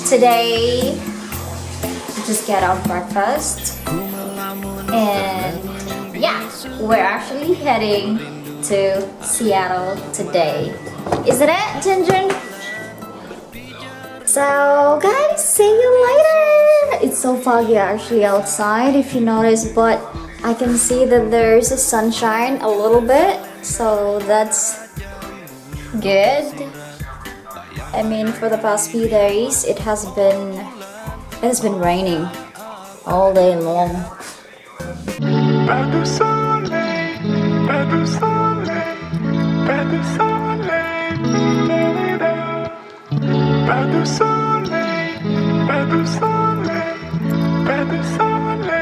Today, just get out breakfast, and yeah, we're actually heading to Seattle today. Isn't it, Jinjin? So guys, see you later. It's so foggy actually outside, if you notice, but I can see that there's a sunshine a little bit, so that's good. I mean, for the past few days it has been raining all day long. Pas de soleil, pas de soleil, pas de soleil, pas de soleil, pas de soleil, pas de soleil.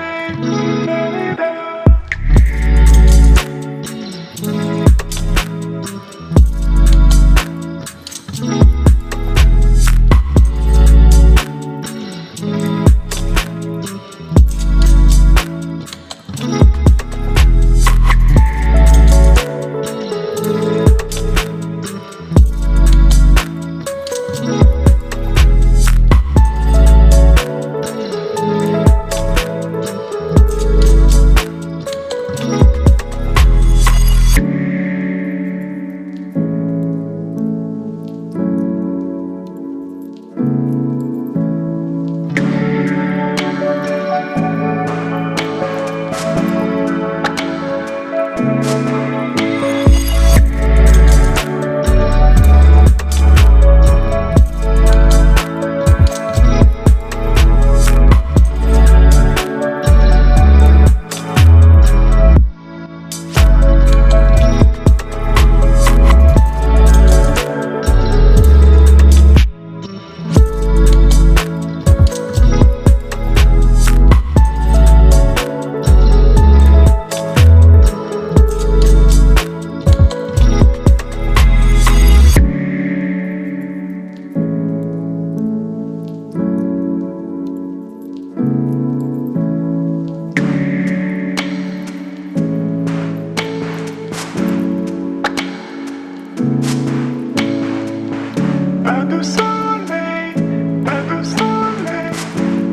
Pas de soleil, pas de soleil,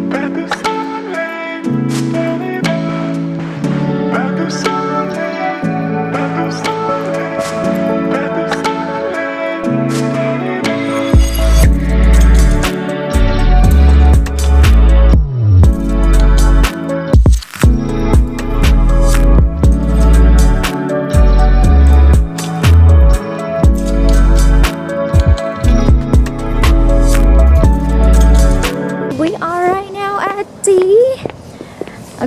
pas de soleil, pas de soleil, pas de soleil, pas de We are right now at the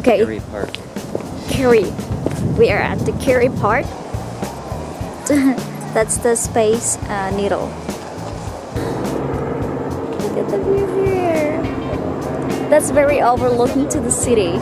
Kerry Park. Kerry. We are at the Kerry Park. That's the Space Needle. Look at the view here. That's very overlooking to the city.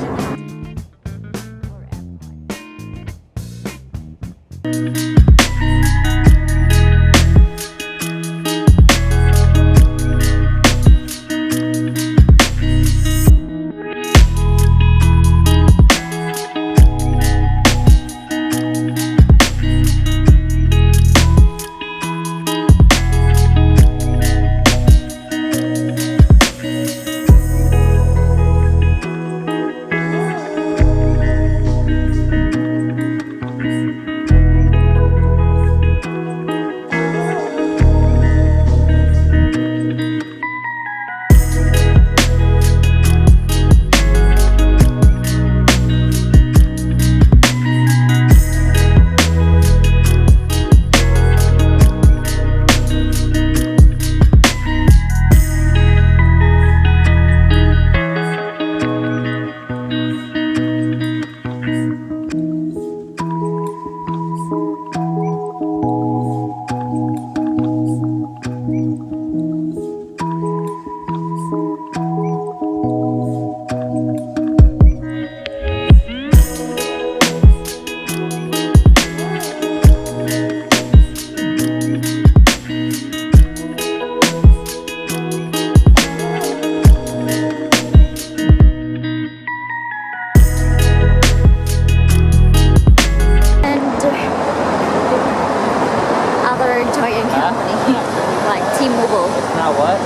Now what?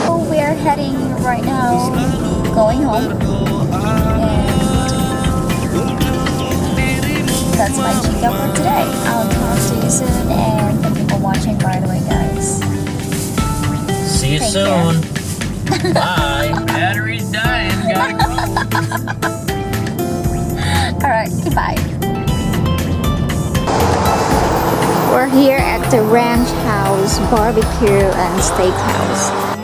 So we we are heading right now, going home. And that's my chica for today. I'll talk to you soon, and thank you for watching, by the way, guys. See you Take soon. Bye. Battery's dying. Gotta go. Alright, goodbye. We're here at the Ranch House Barbecue and Steakhouse.